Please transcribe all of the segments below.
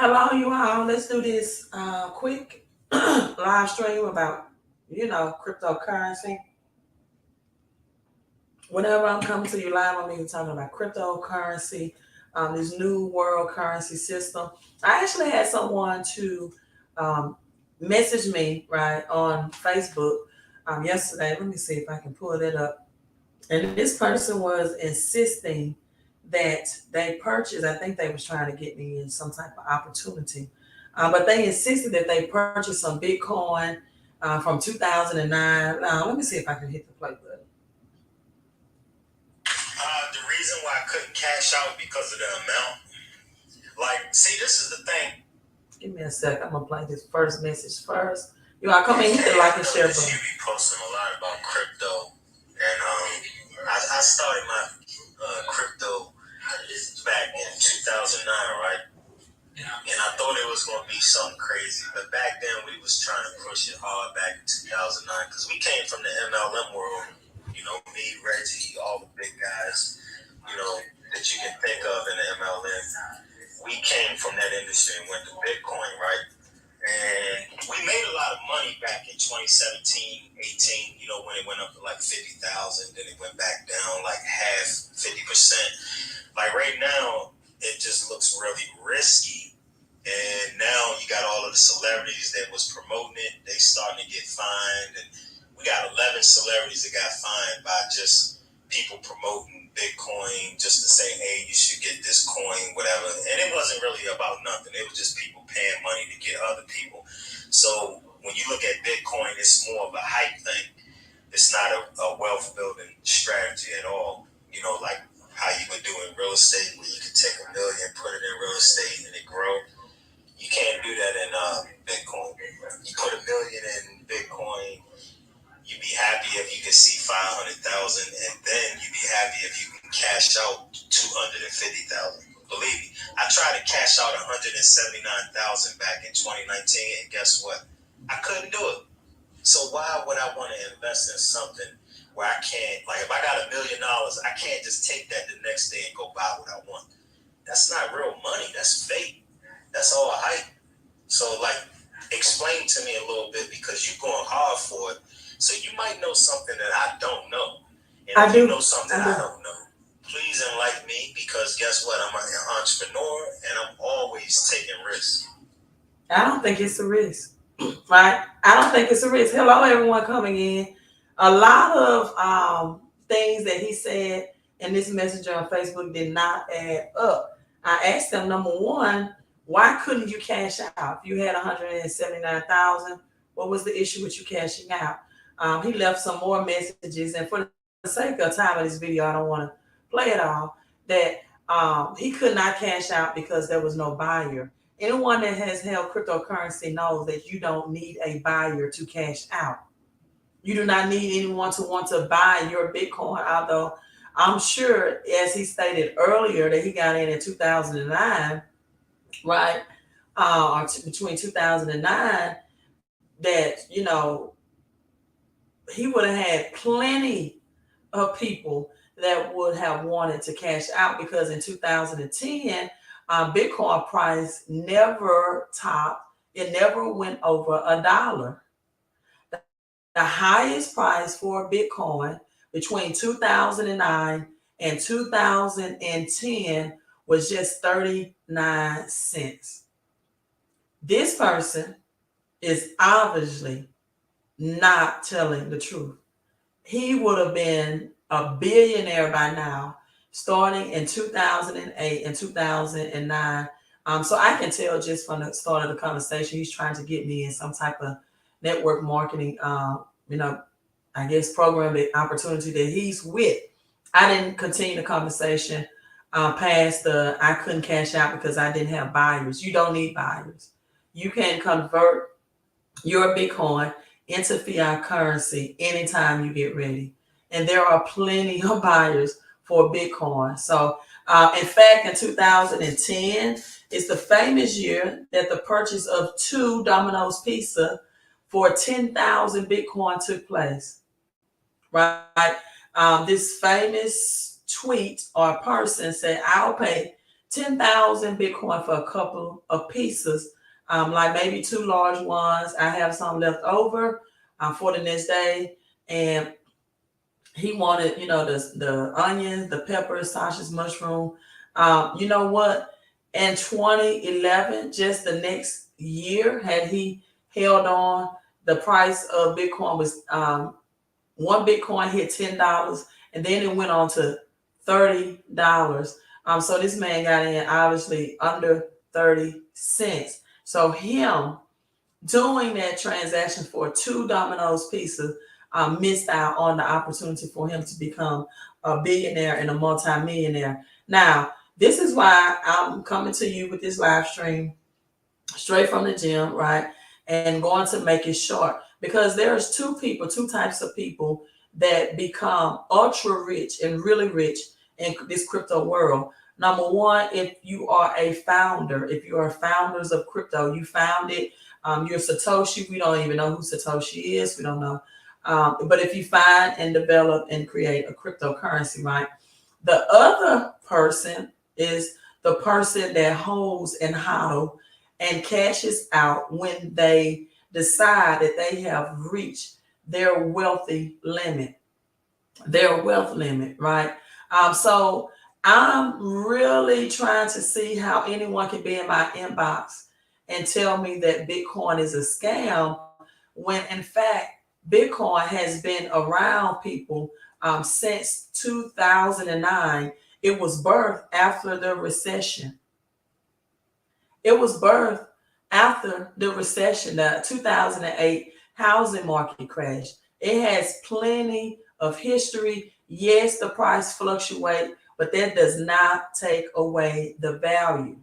Hello, you all. Let's do this quick live stream about, cryptocurrency. Whenever I'm coming to you live, I'm even talking about cryptocurrency, this new world currency system. I actually had someone to um, message me right on Facebook yesterday. Let me see if I can pull that up. And this person was insisting that they purchase. I think they was trying to get me in some type of opportunity, but they insisted that they purchase some Bitcoin from 2009. Let me see if I can hit the play button. The reason why I couldn't cash out because of the amount, like, see, this is the thing. Give me a sec. I'm gonna play this first message first. You all come in, hit the like and share button. You be posting a lot about crypto, and I started my crypto back in 2009, right? And I thought it was gonna be something crazy, but back then we was trying to push it hard back in 2009 because we came from the MLM world. You know, me, Reggie, all the big guys, that you can think of in the MLM. We came from that industry and went to Bitcoin, right? And we made a lot of money back in 2017, 18, when it went up to like 50,000, then it went back down like half, 50%. Like right now, it just looks really risky. And now you got all of the celebrities that was promoting it. They starting to get fined. And we got 11 celebrities that got fined by just people promoting Bitcoin just to say, hey, you should get this coin, whatever. And it wasn't really about nothing. It was just people paying money to get other people. So when you look at Bitcoin, it's more of a hype thing. It's not a wealth building strategy at all. Like how you would do in real estate, where you could take $1 million, put it in real estate, and it grow. You can't do that in Bitcoin. You put $1 million in Bitcoin, you'd be happy if you could see 500,000, and then you'd be happy if you can cash out 250,000. Believe me, I tried to cash out 179,000 back in 2019, and guess what? I couldn't do it. So why would I want to invest in something where I can't, like if I got $1 million, I can't just take that the next day and go buy what I want. That's not real money. That's fake. That's all hype. So like, explain to me a little bit, because you're going hard for it. So you might know something that I don't know. And if you know something I don't know, please enlighten me, because guess what? I'm an entrepreneur and I'm always taking risks. I don't think it's a risk, right? I don't think it's a risk. Hello, everyone coming in. A lot of things that he said in this messenger on Facebook did not add up. I asked him, number one, why couldn't you cash out? If you had 179,000, what was the issue with you cashing out? He left some more messages, and for the sake of time of this video, I don't want to play it all. That he could not cash out because there was no buyer. Anyone that has held cryptocurrency knows that you don't need a buyer to cash out. You do not need anyone to want to buy your Bitcoin, although I'm sure, as he stated earlier, that he got in 2009, right? Between 2009, that, he would have had plenty of people that would have wanted to cash out, because in 2010, Bitcoin price never topped, it never went over $1. The highest price for Bitcoin between 2009 and 2010 was just 39 cents. This person is obviously not telling the truth. He would have been a billionaire by now, starting in 2008 and 2009. So I can tell just from the start of the conversation, he's trying to get me in some type of network marketing, I guess program opportunity that he's with. I didn't continue the conversation past the I couldn't cash out because I didn't have buyers. You don't need buyers. You can convert your Bitcoin into fiat currency anytime you get ready. And there are plenty of buyers for Bitcoin. So, in fact, in 2010, it's the famous year that the purchase of 2 Domino's Pizza for 10,000 Bitcoin took place, right? This famous tweet or person said, I'll pay 10,000 Bitcoin for a couple of pieces, like maybe two large ones. I have some left over for the next day. And he wanted, the onions, the peppers, sausage, mushroom. You know what? In 2011, just the next year, had he held on, the price of Bitcoin was one Bitcoin hit $10, and then it went on to $30. So this man got in obviously under 30 cents. So him doing that transaction for two Domino's pizza missed out on the opportunity for him to become a billionaire and a multimillionaire. Now, this is why I'm coming to you with this live stream straight from the gym, right? And going to make it short, because there's two types of people that become ultra rich and really rich in this crypto world. Number one, if you are a founder, if you are founders of crypto, you found it, you're Satoshi. We don't even know who Satoshi is. We don't know. But if you find and develop and create a cryptocurrency, right? The other person is the person that holds and hodl and cashes out when they decide that they have reached their wealthy limit, their wealth limit, right? So I'm really trying to see how anyone can be in my inbox and tell me that Bitcoin is a scam when in fact Bitcoin has been around people since 2009. It was birthed after the recession. It was birthed after the recession, the 2008 housing market crash. It has plenty of history. Yes, the price fluctuates, but that does not take away the value.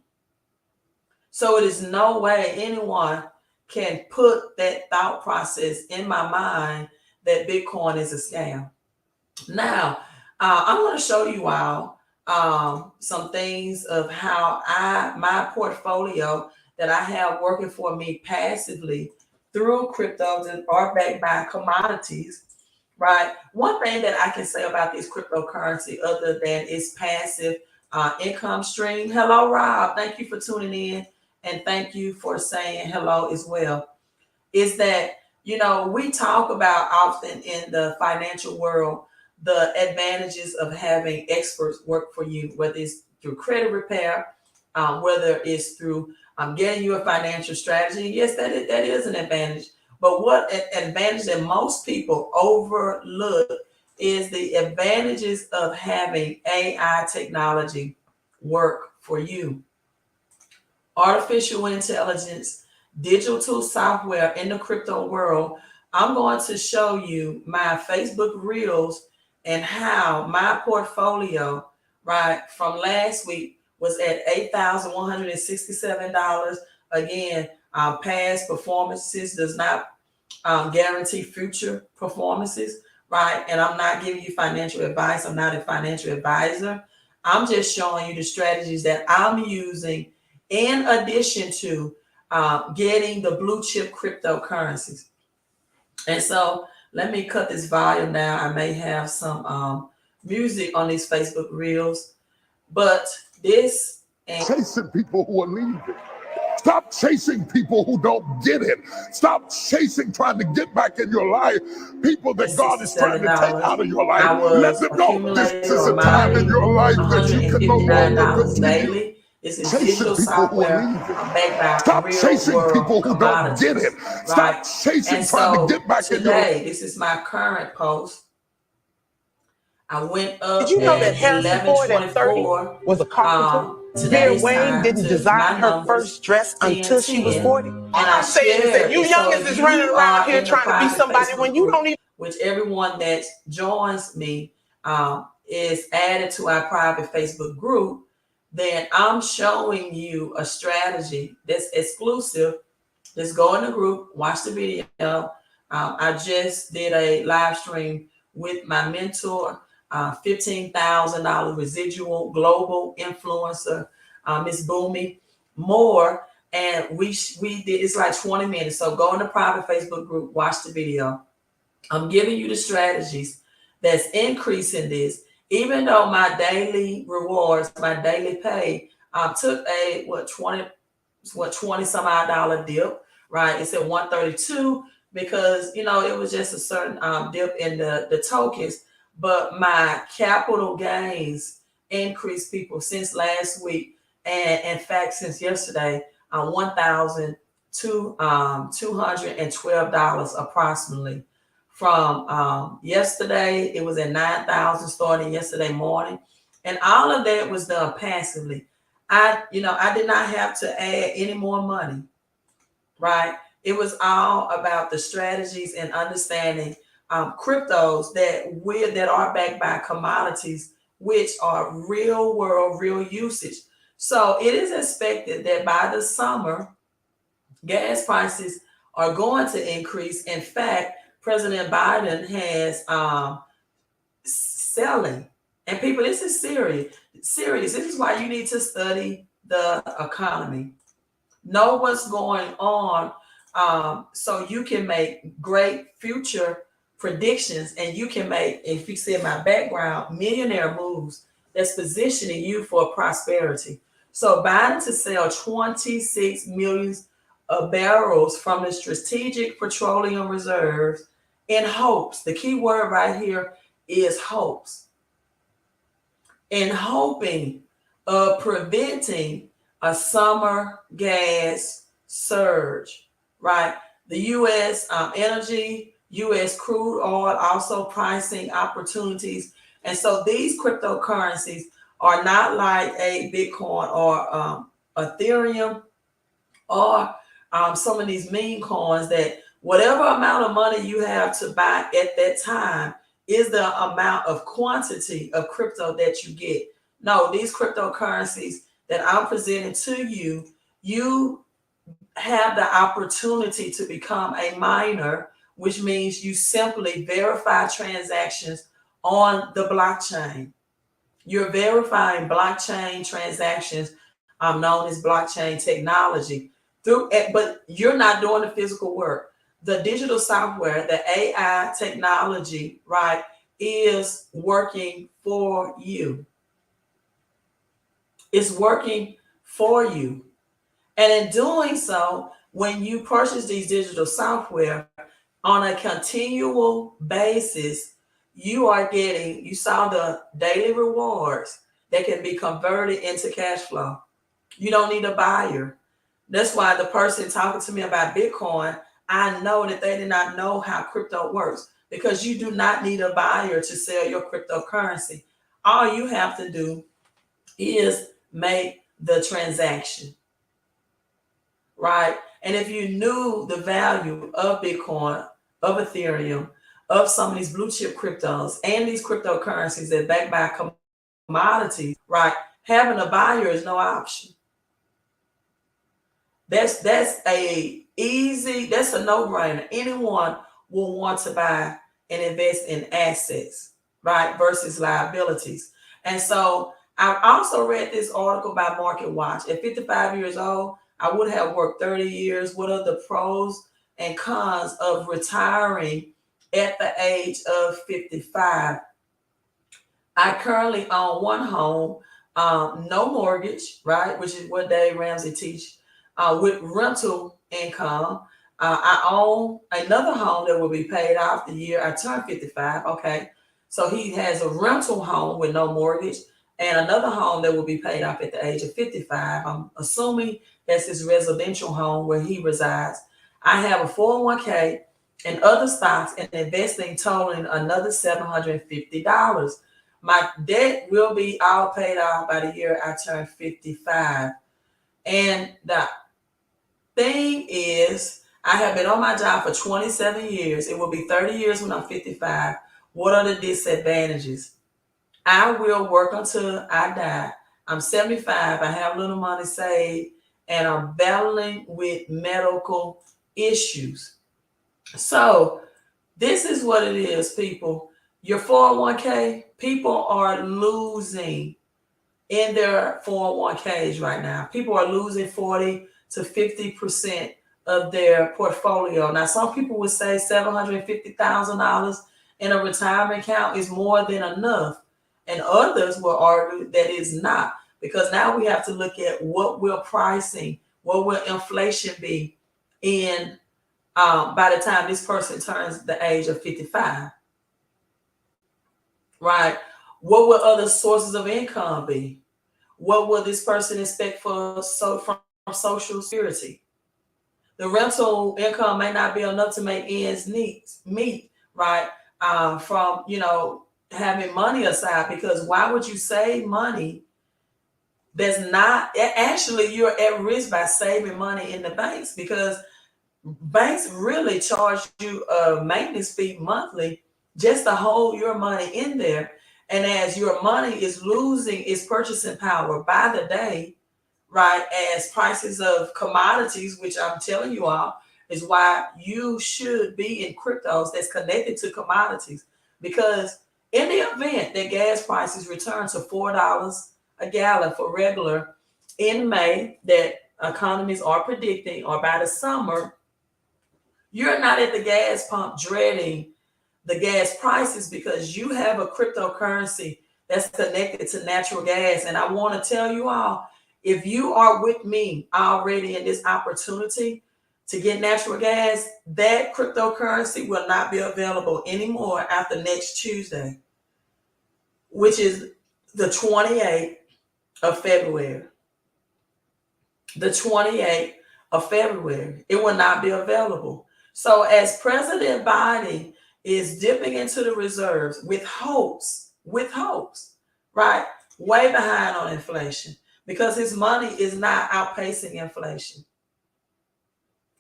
So it is no way anyone can put that thought process in my mind that Bitcoin is a scam. Now, I'm going to show you all some things of how my portfolio that I have working for me passively through cryptos that are backed by commodities, right? One thing that I can say about this cryptocurrency, other than its passive income stream. Hello, Rob. Thank you for tuning in, and thank you for saying hello as well. Is that, we talk about often in the financial world the advantages of having experts work for you, whether it's through credit repair, whether it's through getting you a financial strategy. Yes, that is an advantage. But what an advantage that most people overlook is the advantages of having AI technology work for you. Artificial intelligence, digital software in the crypto world. I'm going to show you my Facebook Reels and how my portfolio, right, from last week was at $8,167. Again, past performances does not guarantee future performances, right? And I'm not giving you financial advice. I'm not a financial advisor. I'm just showing you the strategies that I'm using in addition to getting the blue chip cryptocurrencies. And so let me cut this volume down. I may have some music on these Facebook Reels, but this and chasing people who are leaving. Stop chasing people who don't get it. Stop chasing, trying to get back in your life. People that God is trying to take out of your life. I Let was them know this accumulating is or a time in mining your life that you can no longer $159 continue daily. This is chasing digital people who are software leaving. backed by Stop real chasing people world who don't get commodities, it. Stop right? chasing, And trying to so get back in your life. today, this is my current post. I went Did up you know that at Harrison Ford at 30 11:24. was a carpenter? Vera Today's Wang time didn't to design my her numbers first dress until she was 10:10, 40. and All I I'm saying is share that you it. So youngins if is running you around are here in the trying to be private somebody Facebook when you group, don't even. which everyone that joins me is added to our private Facebook group, then I'm showing you a strategy that's exclusive. Just go in the group, watch the video. I just did a live stream with my mentor, $15,000 residual global influencer, Miss Boomy Moore, and we did, it's like 20 minutes. So go in the private Facebook group, watch the video. I'm giving you the strategies that's increasing this. Even though my daily rewards, my daily pay took a 20 some odd dollar dip, right? It's at 132 because it was just a certain dip in the tokens, but my capital gains increased, people, since last week, and in fact since yesterday, $1,212 approximately. From yesterday, it was at 9,000 starting yesterday morning, and all of that was done passively. I did not have to add any more money, right? It was all about the strategies and understanding cryptos that are backed by commodities, which are real world, real usage. So it is expected that by the summer, gas prices are going to increase. In fact, President Biden has selling. And people, this is serious. Serious. This is why you need to study the economy. Know what's going on, so you can make great future predictions, and you can make, if you see my background, millionaire moves that's positioning you for prosperity. So Biden to sell 26 million barrels from the strategic petroleum reserves in hopes. The key word right here is hopes. In hoping of preventing a summer gas surge, right? The U.S. Energy, U.S. crude oil, also pricing opportunities. And so these cryptocurrencies are not like a Bitcoin or Ethereum or some of these meme coins that whatever amount of money you have to buy at that time is the amount of quantity of crypto that you get. No, these cryptocurrencies that I'm presenting to you, you have the opportunity to become a miner, which means you simply verify transactions on the blockchain. You're verifying blockchain transactions, known as blockchain technology. But you're not doing the physical work. The digital software, the AI technology, right, is working for you. It's working for you. And in doing so, when you purchase these digital software on a continual basis, you are getting, you saw the daily rewards that can be converted into cash flow. You don't need a buyer. That's why the person talking to me about Bitcoin, I know that they did not know how crypto works, because you do not need a buyer to sell your cryptocurrency. All you have to do is make the transaction, right? And if you knew the value of Bitcoin, of Ethereum, of some of these blue chip cryptos and these cryptocurrencies that back by commodities, right? Having a buyer is no option. That's a no-brainer. Anyone will want to buy and invest in assets, right? Versus liabilities. And so I also read this article by Market Watch. At 55 years old, I would have worked 30 years. What are the pros and cons of retiring at the age of 55? I currently own one home, no mortgage, right? Which is what Dave Ramsey teach, with rental income. I own another home that will be paid off the year I turn 55. Okay. So he has a rental home with no mortgage and another home that will be paid off at the age of 55. I'm assuming that's his residential home where he resides. I have a 401k and other stocks and investing totaling another $750. My debt will be all paid off by the year I turn 55. And the thing is, I have been on my job for 27 years. It will be 30 years when I'm 55. What are the disadvantages? I will work until I die. I'm 75. I have little money saved, and I'm battling with medical issues. So this is what it is, people. Your 401k, people are losing in their 401ks right now. People are losing 40 to 50% of their portfolio. Now, some people would say $750,000 in a retirement account is more than enough. And others will argue that it's not, because now we have to look at what will pricing, what will inflation be in by the time this person turns the age of 55, right? What will other sources of income be? What will this person expect from Social Security? The rental income may not be enough to make ends meet, right? From having money aside, because why would you save money that's not actually, you're at risk by saving money in the banks, because banks really charge you a maintenance fee monthly just to hold your money in there. And as your money is losing its purchasing power by the day, right, as prices of commodities, which I'm telling you all is why you should be in cryptos that's connected to commodities, because in the event that gas prices return to $4 a gallon for regular in May, that economies are predicting, or by the summer, you're not at the gas pump dreading the gas prices, because you have a cryptocurrency that's connected to natural gas. And I want to tell you all, if you are with me already in this opportunity to get natural gas, that cryptocurrency will not be available anymore after next Tuesday, which is the 28th of February. The 28th of February, it will not be available. So as President Biden is dipping into the reserves with hopes, right? Way behind on inflation, because his money is not outpacing inflation,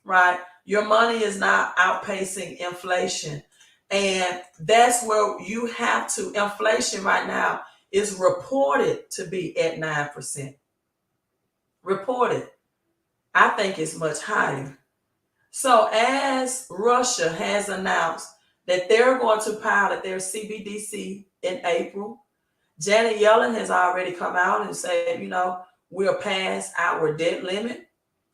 right? Your money is not outpacing inflation. And that's where you have to, inflation right now is reported to be at 9%. Reported. I think it's much higher. So as Russia has announced that they're going to pilot their CBDC in April, Janet Yellen has already come out and said, we're past our debt limit.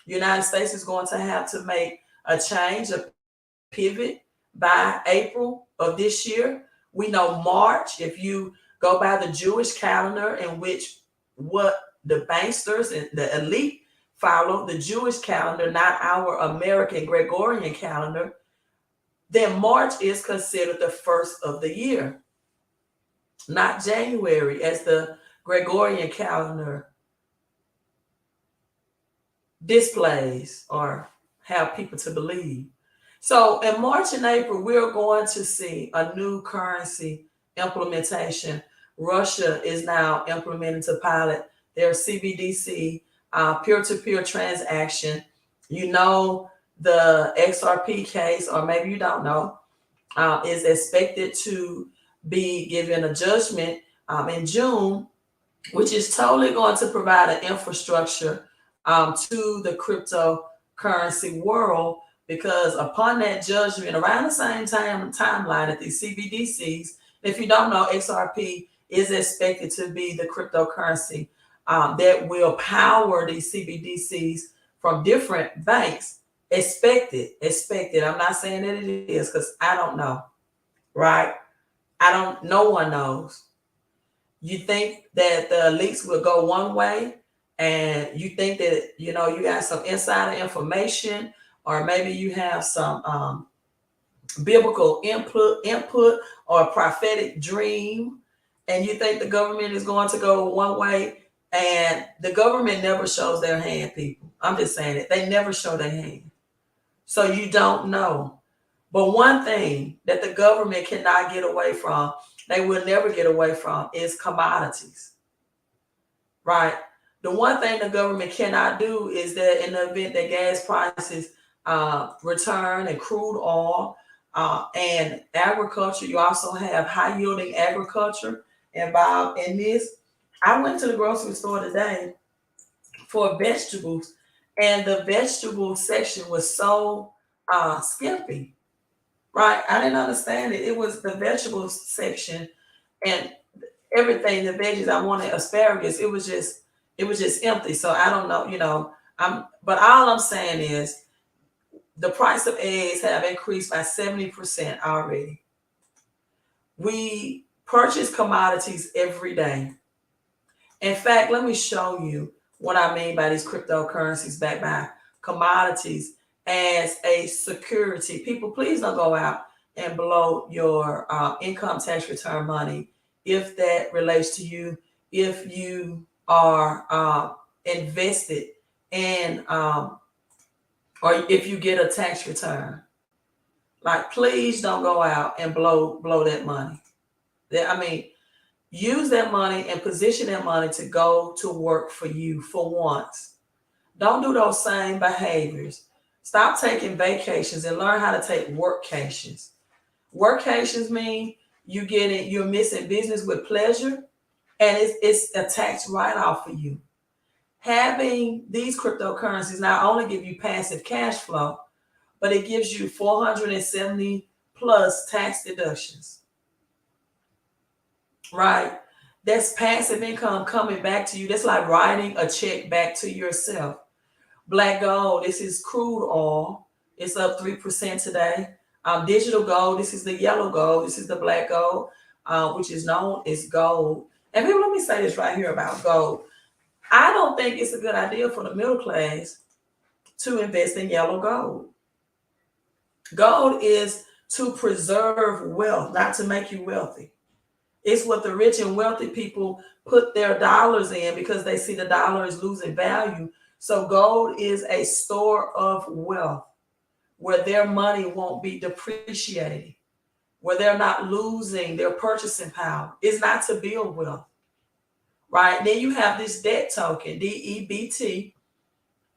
United States is going to have to make a change, a pivot by April of this year. We know March, if you go by the Jewish calendar, in which what the banksters and the elite follow, the Jewish calendar, not our American Gregorian calendar, then March is considered the first of the year, not January as the Gregorian calendar displays or have people to believe. So in March and April, we're going to see a new currency implementation. Russia is now implementing to pilot their CBDC peer-to-peer transaction. The XRP case, or maybe you don't know, is expected to be given a judgment in June, which is totally going to provide an infrastructure to the cryptocurrency world, because upon that judgment, around the same timeline at these CBDCs, if you don't know, XRP is expected to be the cryptocurrency that will power these CBDCs from different banks. Expected. I'm not saying that it is, because I don't know, right? No one knows. You think that the elites will go one way, and you think that, you got some insider information, or maybe you have some biblical input or a prophetic dream, and you think the government is going to go one way, and the government never shows their hand, people. I'm just saying it. They never show their hand. So you don't know. But one thing that the government cannot get away from, they will never get away from, is commodities, right? The one thing the government cannot do is that in the event that gas prices return, and crude oil and agriculture, you also have high yielding agriculture involved in this. I went to the grocery store today for vegetables, and the vegetable section was so skimpy, right? I didn't understand it. It was the vegetables section, and everything, the veggies I wanted, asparagus, it was just empty. So I don't know, but all I'm saying is the price of eggs have increased by 70% already. We purchase commodities every day. In fact, let me show you what I mean by these cryptocurrencies backed by commodities as a security. People, please don't go out and blow your income tax return money if that relates to you, if you are invested in or if you get a tax return. Like, please don't go out and blow that money. I mean, use that money and position that money to go to work for you for once. Don't do those same behaviors. Stop taking vacations and learn how to take workations. Workations mean you're missing business with pleasure, and it's a tax write-off for you. Having these cryptocurrencies not only give you passive cash flow, but it gives you 470 plus tax deductions. Right? That's passive income coming back to you. That's like writing a check back to yourself. Black gold, this is crude oil. It's up 3% today. Digital gold, this is the yellow gold. This is the black gold, which is known as gold. And people, let me say this right here about gold. I don't think it's a good idea for the middle class to invest in yellow gold. Gold is to preserve wealth, not to make you wealthy. It's what the rich and wealthy people put their dollars in because they see the dollar is losing value. So gold is a store of wealth where their money won't be depreciating, where they're not losing their purchasing power. It's not to build wealth, right? Then you have this debt token, DEBT.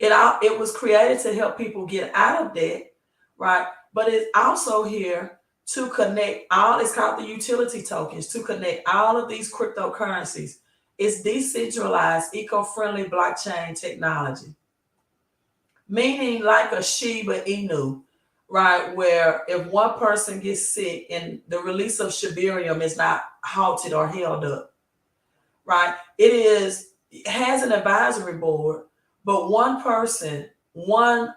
It was created to help people get out of debt, right? But it's also here to connect it's called the utility tokens, to connect all of these cryptocurrencies. It's decentralized, eco-friendly blockchain technology. Meaning like a shibainu, right? Where if one person gets sick and the release of shibarium is not halted or held up, right? It has an advisory board, but one person, one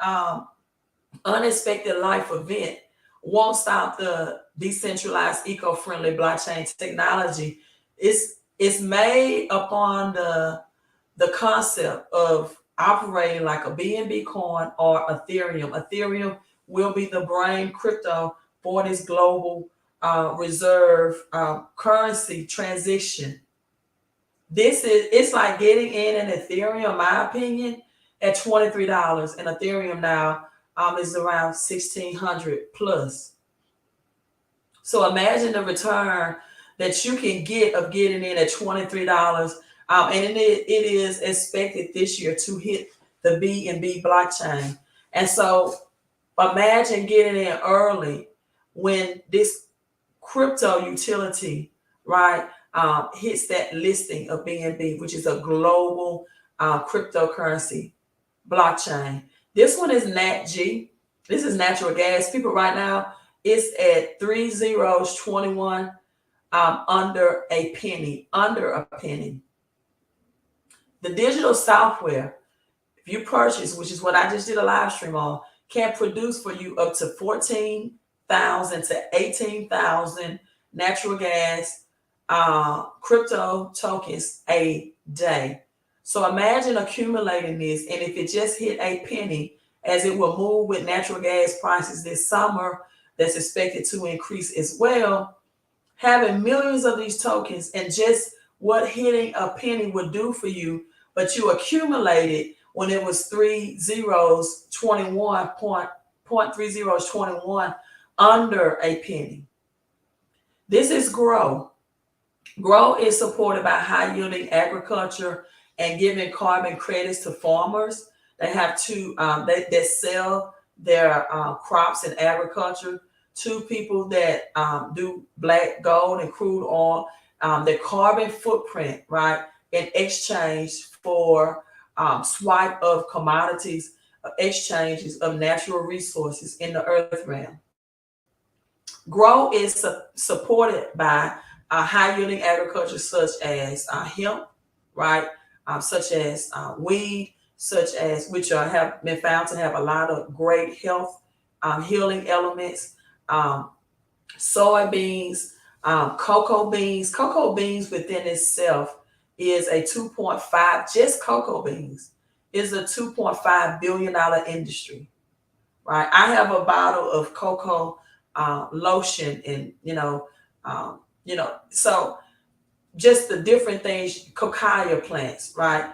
unexpected life event won't stop the decentralized eco-friendly blockchain technology. It's made upon the concept of operating like a BNB coin or Ethereum. Ethereum will be the brain crypto for this global reserve currency transition. It's like getting in an Ethereum, in my opinion, at $23, and Ethereum now is around 1,600 plus. So imagine the return that you can get of getting in at $23. And it is expected this year to hit the BNB blockchain. And so imagine getting in early when this crypto utility, right, hits that listing of BNB, which is a global cryptocurrency blockchain. This one is NatG. This is natural gas. People right now, it's at 3 zeros, 21, under a penny. The digital software, if you purchase, which is what I just did a live stream on, can produce for you up to 14,000 to 18,000 natural gas crypto tokens a day. So imagine accumulating this, and if it just hit a penny, as it will move with natural gas prices this summer, that's expected to increase as well, having millions of these tokens and just what hitting a penny would do for you, but you accumulated when it was 3 zeros, 21, point 3 zeros, 21 under a penny. This is Grow. Grow is supported by high yielding agriculture and giving carbon credits to farmers. They have they sell their crops in agriculture to people that do black gold and crude oil, their carbon footprint, right, in exchange for swipe of commodities, exchanges of natural resources in the earth realm. Grow is supported by high yielding agriculture such as hemp, right, such as weed, such as which have been found to have a lot of great health healing elements. Soybeans, cocoa beans. Cocoa beans within itself is a 2.5, just cocoa beans is a $2.5 billion industry, right? I have a bottle of cocoa lotion, and so just the different things, cacao plants, right?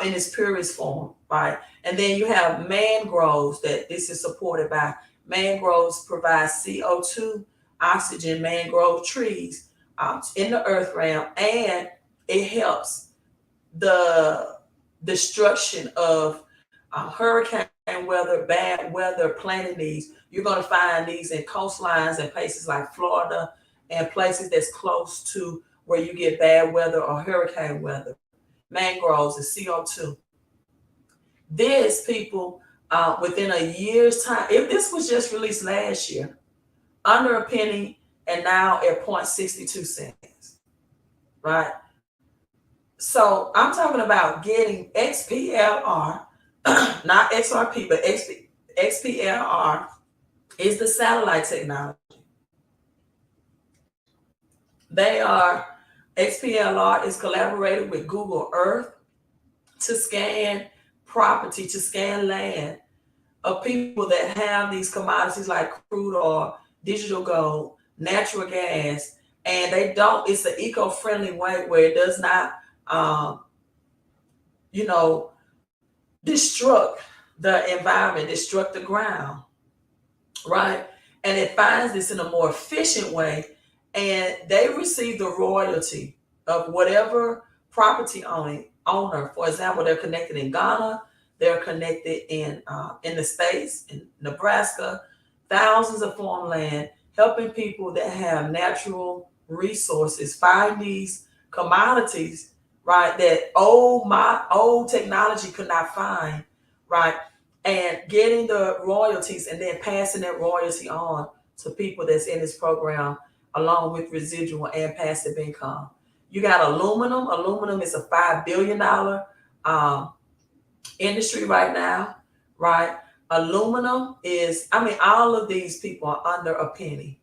In its purest form, right? And then you have mangroves that this is supported by. Mangroves provide CO2, oxygen, mangrove trees in the earth realm, and it helps the destruction of hurricane weather, bad weather, planting these. You're going to find these in coastlines and places like Florida and places that's close to where you get bad weather or hurricane weather. Mangroves and CO2. This, people, within a year's time, if this was just released last year, under a penny, and now at 0.62 cents, right? So I'm talking about getting XPLR, not XRP, but XPLR is the satellite technology. XPLR is collaborated with Google Earth to scan property, to scan land of people that have these commodities like crude oil, digital gold, natural gas, and it's an eco-friendly way where it does not, destruct the environment, destruct the ground, right? And it finds this in a more efficient way, and they receive the royalty of whatever property owner. For example, they're connected in Ghana, they're connected in the States, in Nebraska, thousands of farmland, helping people that have natural resources find these commodities, right, that old technology could not find, right, and getting the royalties and then passing that royalty on to people that's in this program, along with residual and passive income. You got aluminum. Aluminum is a $5 billion industry right now, right? Aluminum is, all of these people are under a penny.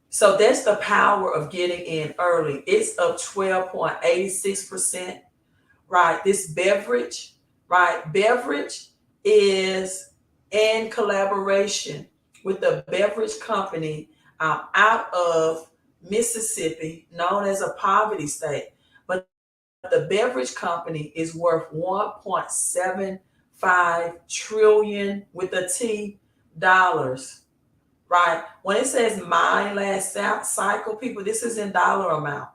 So that's the power of getting in early. It's up 12.86%, right? This beverage, right? Beverage is in collaboration with the beverage company out of Mississippi, known as a poverty state. But the beverage company is worth 1.75 trillion with a T dollars, right? When it says mine last cycle, people, this is in dollar amount.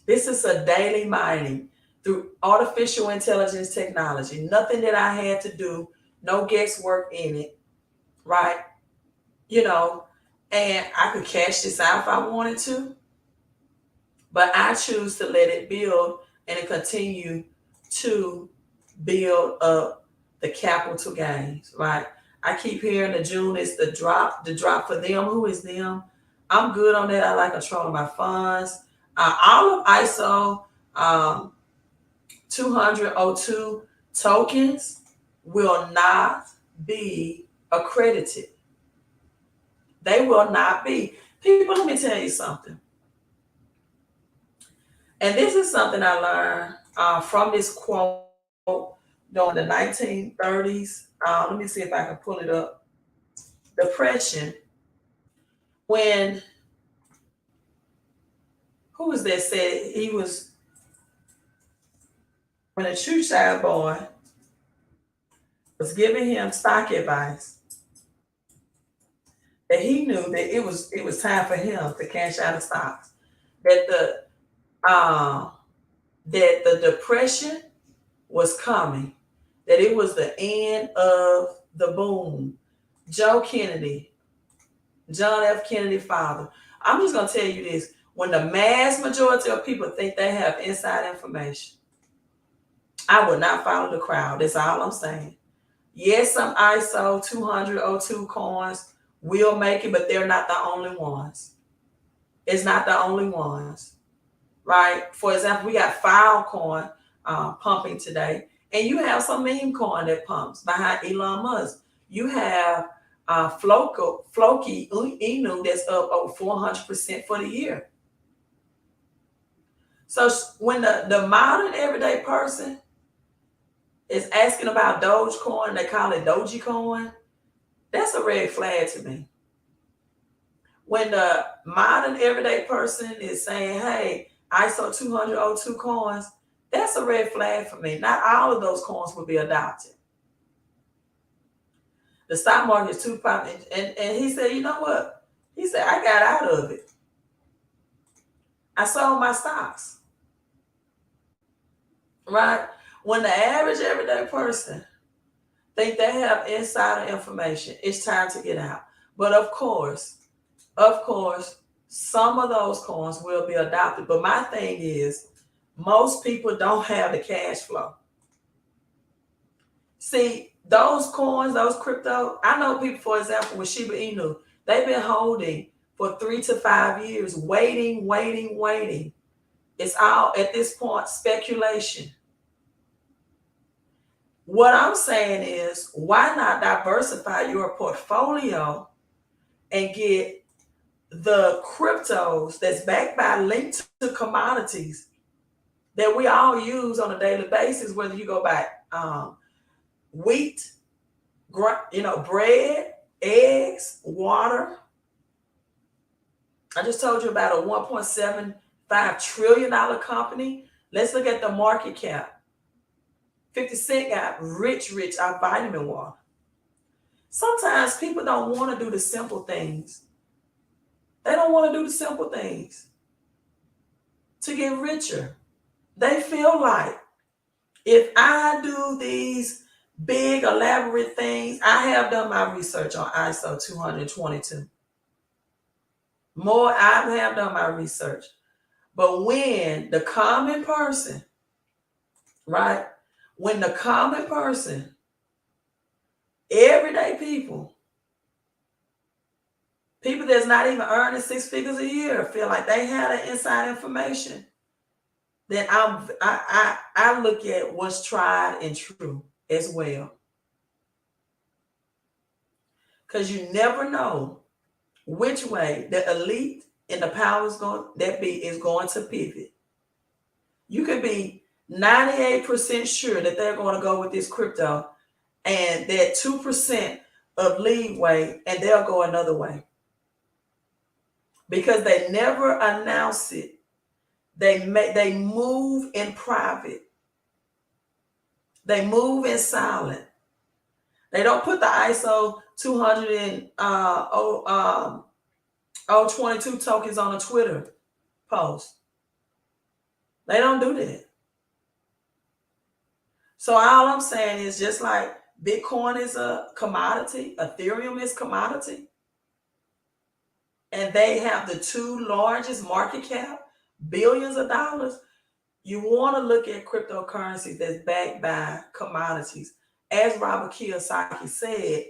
This is a daily mining through artificial intelligence technology. Nothing that I had to do, no guesswork in it, right? And I could cash this out if I wanted to, but I choose to let it build and it continue to build up the capital gains, right? I keep hearing that June is the drop for them. Who is them? I'm good on that. I like controlling my funds. All of ISO 20002 tokens will not be accredited. They will not be. People, let me tell you something. And this is something I learned from this quote during the 1930s. Let me see if I can pull it up. Depression. When, who was that said he was, when a true child boy was giving him stock advice, that he knew that it was time for him to cash out of stocks. That the depression was coming, that it was the end of the boom. John F. Kennedy father. I'm just going to tell you this. When the mass majority of people think they have inside information, I would not follow the crowd. That's all I'm saying. Yes, some ISO 20002 coins will make it, but they're not the only ones. It's not the only ones, right? For example, we got Filecoin pumping today, and you have some meme coin that pumps behind Elon Musk. You have Floki Inu that's up over 400% for the year. So when the modern everyday person is asking about Dogecoin, they call it Dogecoin, that's a red flag to me. When the modern everyday person is saying, hey, ISO 202 coins, that's a red flag for me. Not all of those coins will be adopted. The stock market is too popular. And he said, you know what? He said, I got out of it. I sold my stocks. Right? When the average everyday person think they have insider information, it's time to get out. But of course, some of those coins will be adopted. But my thing is, most people don't have the cash flow. See, those coins, those crypto, I know people, for example, with Shibainu, they've been holding for 3 to 5 years, waiting. It's all, at this point, speculation. What I'm saying is, why not diversify your portfolio and get the cryptos that's backed by linked to commodities that we all use on a daily basis, whether you go buy wheat, bread, eggs, water. I just told you about a $1.75 trillion company. Let's look at the market cap. 50 Cent got rich out vitamin water. Sometimes people don't want to do the simple things. They don't want to do the simple things to get richer. They feel like, if I do these big elaborate things, I have done my research on ISO 222. I have done my research. But when the common person, right? When the common person, everyday people that's not even earning 6 figures a year, feel like they have that inside information, then I look at what's tried and true as well. Because you never know which way the elite and the power is going to pivot. You could be 98% sure that they're going to go with this crypto, and that 2% of leeway, and they'll go another way. Because they never announce it. They move in private. They move in silent. They don't put the ISO 222 tokens on a Twitter post. They don't do that. So all I'm saying is, just like Bitcoin is a commodity, Ethereum is commodity, and they have the 2 largest market cap, billions of dollars, you want to look at cryptocurrencies that's backed by commodities. As Robert Kiyosaki said,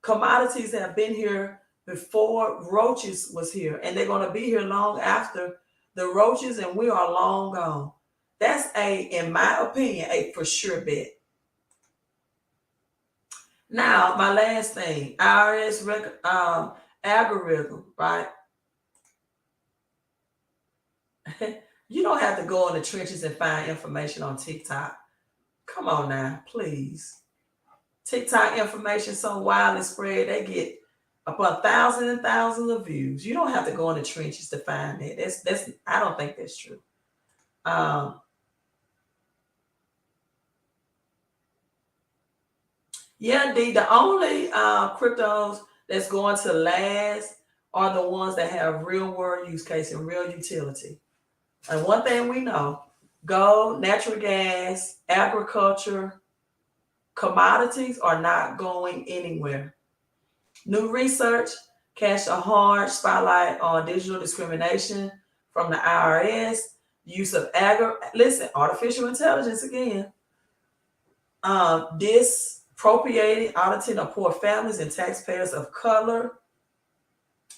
commodities have been here before roaches was here, and they're going to be here long after the roaches, and we are long gone. That's in my opinion, a for sure bet. Now, my last thing, IRS algorithm, right? You don't have to go in the trenches and find information on TikTok. Come on now, please. TikTok information so widely spread, they get upon thousands and thousands of views. You don't have to go in the trenches to find that. That's I don't think that's true. Yeah, indeed. The only cryptos that's going to last are the ones that have real world use case and real utility. And one thing we know, gold, natural gas, agriculture, commodities are not going anywhere. New research casts a hard spotlight on digital discrimination from the IRS, use of artificial intelligence again, disappropriating, auditing of poor families and taxpayers of color.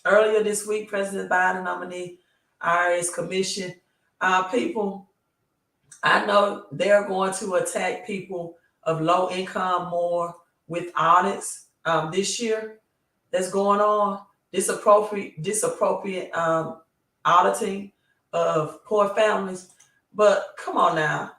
Earlier this week, President Biden nominee IRS commission people. I know they're going to attack people of low income more with audits this year that's going on. Disappropriate auditing of poor families. But come on now.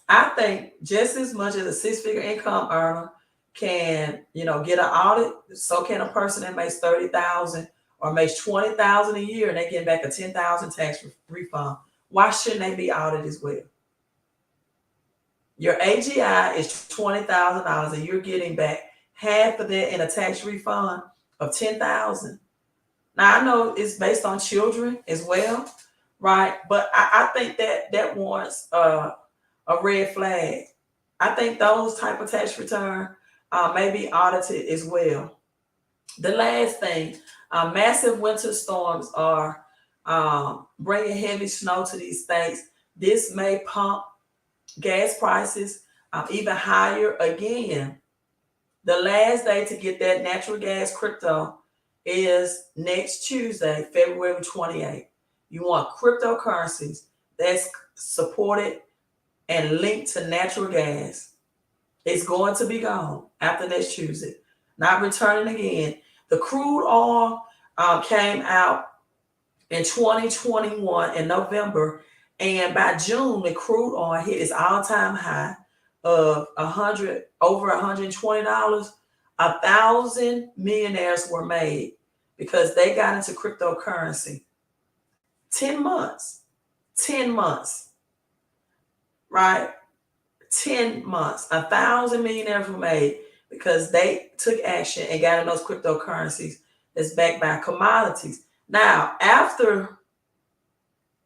I think just as much as a six-figure income earner can, get an audit, so can a person that makes 30,000 or makes 20,000 a year and they get back a 10,000 tax refund. Why shouldn't they be audited as well? Your AGI is $20,000 and you're getting back half of that in a tax refund of 10,000. Now I know it's based on children as well, right? But I think that warrants a red flag. I think those type of tax return may be audited as well. The last thing, massive winter storms are bringing heavy snow to these states. This may pump gas prices even higher again. The last day to get that natural gas crypto is next Tuesday, February 28th. You want cryptocurrencies that's supported and linked to natural gas. It's going to be gone after next Tuesday, not returning again. The crude oil came out in 2021 in November, and by June, the crude oil hit its all-time high of over $120. 1,000 millionaires were made because they got into cryptocurrency. 10 months, right? 10 months, 1,000 millionaires were made because they took action and got in those cryptocurrencies that's backed by commodities. Now, after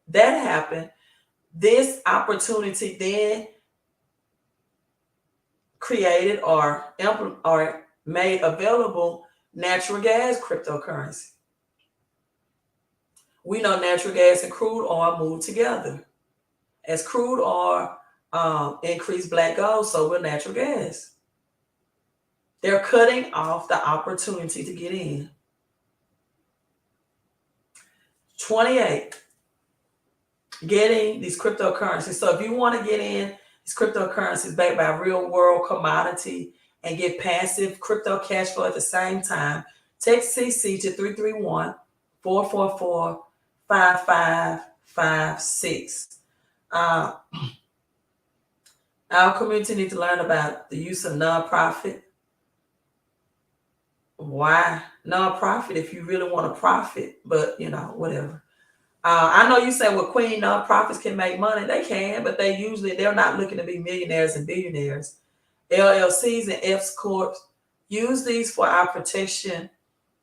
that happened, this opportunity then created or made available natural gas cryptocurrency. We know natural gas and crude oil move together. As crude oil increased black gold, so will natural gas. They're cutting off the opportunity to get in. 28, getting these cryptocurrencies. So if you want to get in these cryptocurrencies backed by real world commodity and get passive crypto cash flow at the same time, text CC to 331-444-5556. Our community needs to learn about the use of nonprofit. Why nonprofit if you really want to profit? But whatever. I know you say, well, Queen, nonprofits can make money. They can, but they're not looking to be millionaires and billionaires. LLCs and F Corps use these for our protection,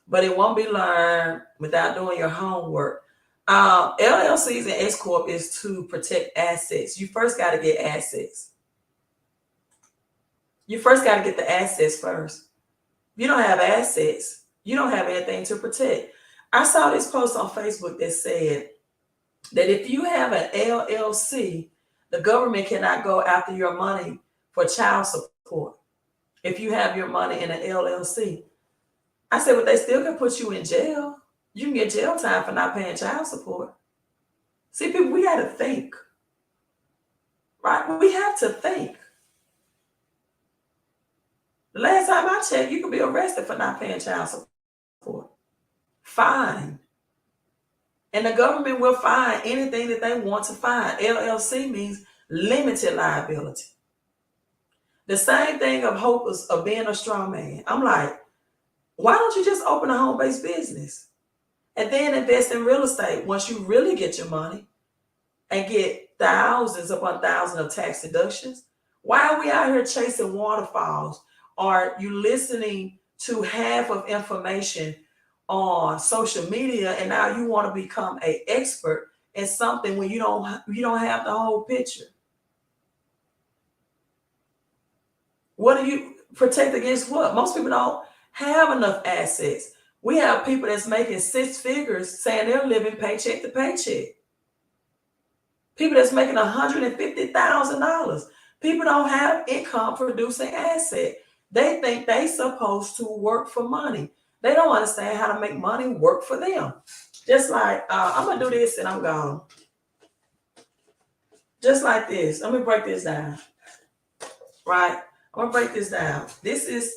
but it won't be learned without doing your homework. LLCs and S Corp is to protect assets. You first got to get assets. You first got to get the assets first. If you don't have assets, you don't have anything to protect. I saw this post on Facebook that said that if you have an LLC, the government cannot go after your money for child support. If you have your money in an LLC, I said, but they still can put you in jail. You can get jail time for not paying child support. See, people, we got to think, right? We have to think. The last time I checked, you could be arrested for not paying child support. Fine. And the government will fine anything that they want to fine. LLC means limited liability. The same thing of hope of being a strong man. I'm like, why don't you just open a home-based business and then invest in real estate once you really get your money and get thousands upon thousands of tax deductions? Why are we out here chasing waterfalls? Are you listening to half of information on social media and now you want to become an expert in something when you don't have the whole picture? What do you protect against? What? Most people don't have enough assets. We have people that's making six figures saying they're living paycheck to paycheck. People that's making $150,000. People don't have income producing asset. They think they supposed to work for money. They don't understand how to make money work for them. Just like, I'm going to do this and I'm gone. Just like this. Let me break this down. Right? I'm going to break this down. This is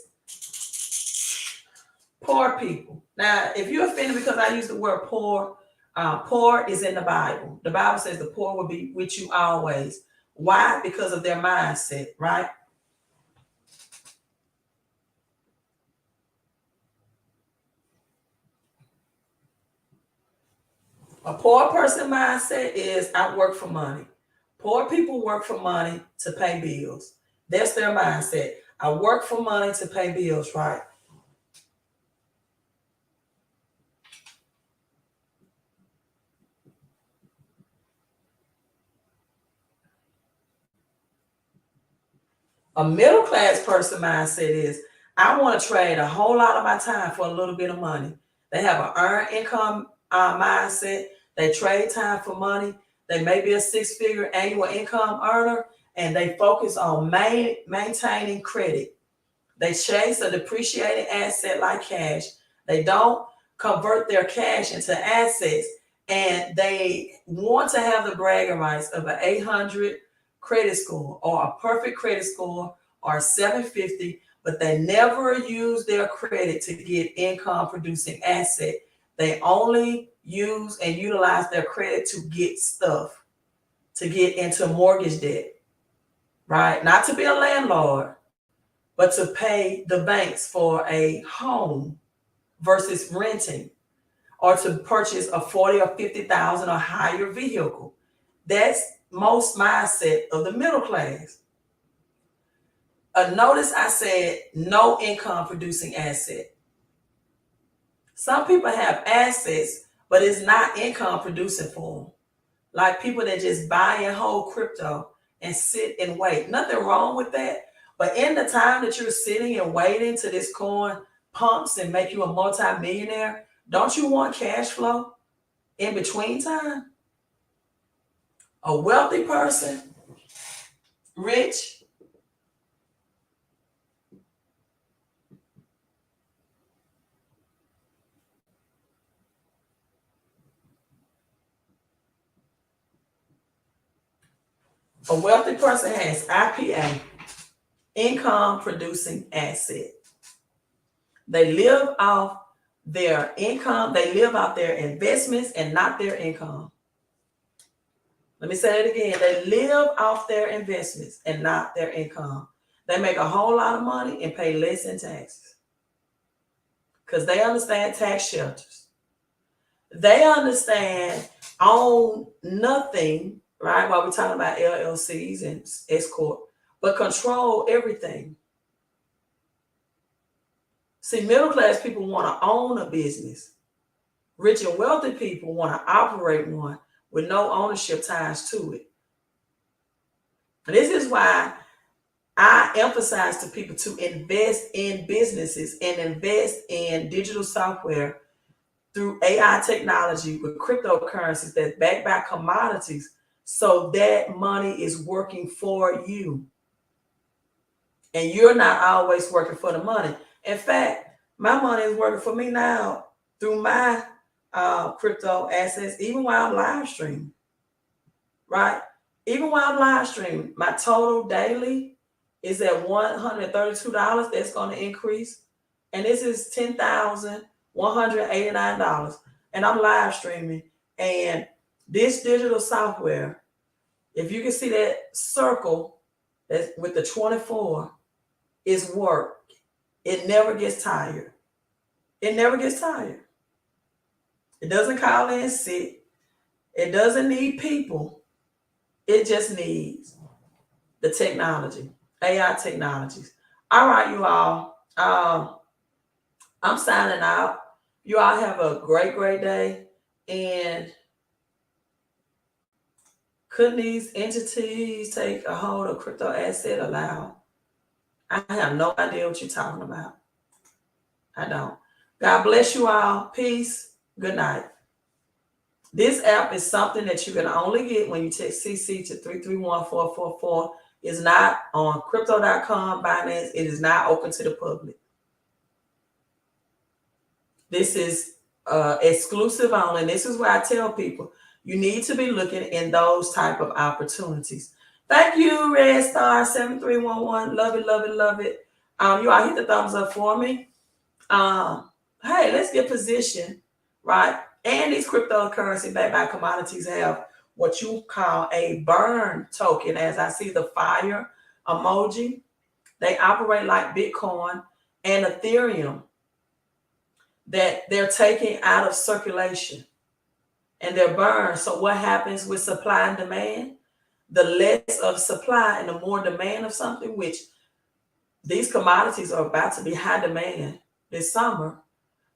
poor people. Now, if you're offended because I use the word poor, Poor is in the Bible. The Bible says the poor will be with you always. Why? Because of their mindset, right? A poor person mindset is I work for money. Poor people work for money to pay bills. That's their mindset. I work for money to pay bills, right? A middle class person mindset is I want to trade a whole lot of my time for a little bit of money. They have an earned income mindset. They trade time for money. They may be a six-figure annual income earner, and they focus on maintaining credit. They chase a depreciating asset like cash. They don't convert their cash into assets, and they want to have the bragging rights of an 800 credit score or a perfect credit score or 750, but they never use their credit to get income producing asset. They only use and utilize their credit to get stuff, to get into mortgage debt, right? Not to be a landlord, but to pay the banks for a home versus renting, or to purchase a 40 or 50,000 or higher vehicle. That's most mindset of the middle class. Notice I said no income producing asset. Some people have assets, but it's not income producing for them. Like people that just buy and hold crypto and sit and wait. Nothing wrong with that. But in the time that you're sitting and waiting till this coin pumps and make you a multi-millionaire, don't you want cash flow in between time? A wealthy person, rich, a wealthy person has IPA, income producing asset. They live off their income, they live off their investments and not their income. Let me say it again. They live off their investments and not their income. They make a whole lot of money and pay less in taxes because they understand tax shelters. They understand own nothing, right? While we're talking about LLCs and S Corp, but control everything. See, middle class people want to own a business. Rich and wealthy people want to operate one with no ownership ties to it. And this is why I emphasize to people to invest in businesses and invest in digital software through AI technology with cryptocurrencies that's backed by commodities, so that money is working for you. And you're not always working for the money. In fact, my money is working for me now through my crypto assets, even while I'm live streaming, right? Even while I'm live streaming, my total daily is at $132. That's going to increase. And this is $10,189. And I'm live streaming. And this digital software, if you can see that circle that's with the 24, is work. It never gets tired. It never gets tired. It doesn't call in sick. It doesn't need people. It just needs the technology, AI technologies. All right, you all. I'm signing out. You all have a great, great day. And could these entities take a hold of crypto asset allowed? I have no idea what you're talking about. I don't. God bless you all. Peace. Good night. This app is something that you can only get when you text CC to 331-444. It's not on crypto.com, Binance. It is not open to the public. This is exclusive only. And this is where I tell people you need to be looking in those type of opportunities. Thank you, Red Star 7311. Love it, love it, love it. You all hit the thumbs up for me. Hey, let's get positioned, right? And these cryptocurrency backed by commodities have what you call a burn token, as I see the fire emoji. They operate like Bitcoin and Ethereum, that they're taking out of circulation and they're burned. So what happens with supply and demand? The less of supply and the more demand of something, which these commodities are about to be high demand this summer,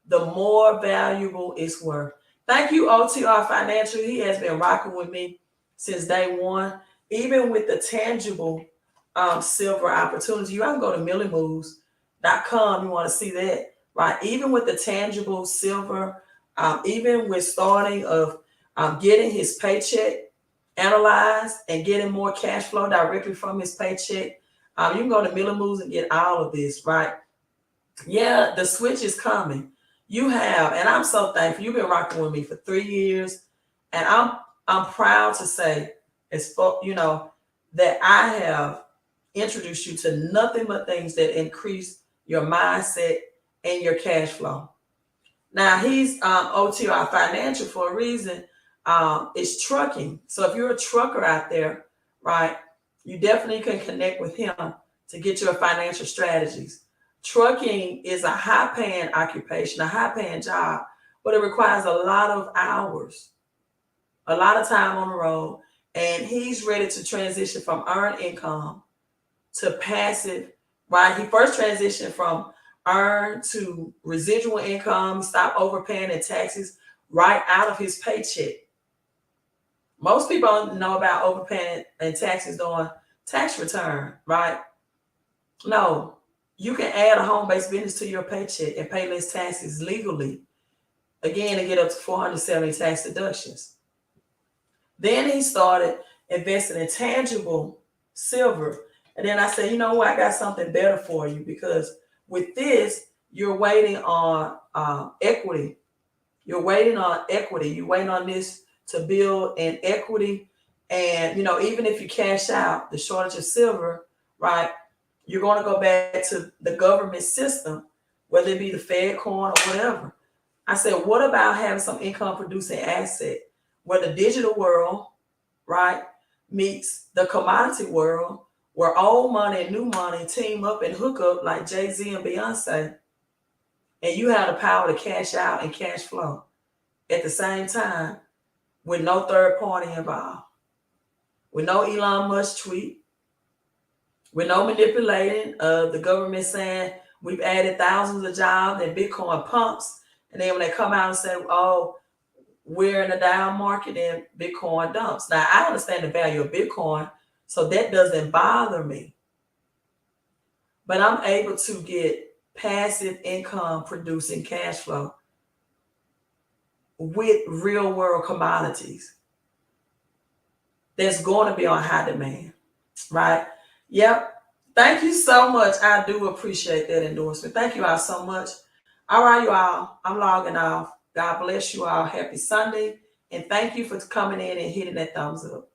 the more valuable it's worth. Thank you, OTR Financial. He has been rocking with me since day one, even with the tangible silver opportunity. You can go to millimoves.com. You want to see that, right? Even with the tangible silver, even with starting of getting his paycheck analyzed and getting more cash flow directly from his paycheck, you can go to Miller Moves and get all of this, right? Yeah, the switch is coming. You have, and I'm so thankful. You've been rocking with me for 3 years, and I'm proud to say, that I have introduced you to nothing but things that increase your mindset and your cash flow. Now he's OTR Financial for a reason. It's trucking. So if you're a trucker out there, right, you definitely can connect with him to get your financial strategies. Trucking is a high-paying occupation, a high-paying job, but it requires a lot of hours, a lot of time on the road, and he's ready to transition from earned income to passive, right? He first transitioned from earned to residual income, stop overpaying in taxes right out of his paycheck. Most people don't know about overpaying in taxes doing tax return, right? No. You can add a home-based business to your paycheck and pay less taxes legally. Again, to get up to 470 tax deductions. Then he started investing in tangible silver. And then I said, you know what? I got something better for you, because with this, you're waiting on equity. You're waiting on equity. You're waiting on this to build an equity. And, even if you cash out the shortage of silver, right, you're going to go back to the government system, whether it be the Fed coin or whatever. I said, what about having some income producing asset where the digital world, right, meets the commodity world, where old money and new money team up and hook up like Jay-Z and Beyonce, and you have the power to cash out and cash flow at the same time with no third party involved, with no Elon Musk tweet, with no manipulating of the government saying we've added thousands of jobs and Bitcoin pumps. And then when they come out and say, oh, we're in a down market and Bitcoin dumps. Now, I understand the value of Bitcoin, so that doesn't bother me. But I'm able to get passive income producing cash flow with real world commodities that's going to be on high demand, right? Yep. Thank you so much. I do appreciate that endorsement. Thank you all so much. All right, you all. I'm logging off. God bless you all. Happy Sunday. And thank you for coming in and hitting that thumbs up.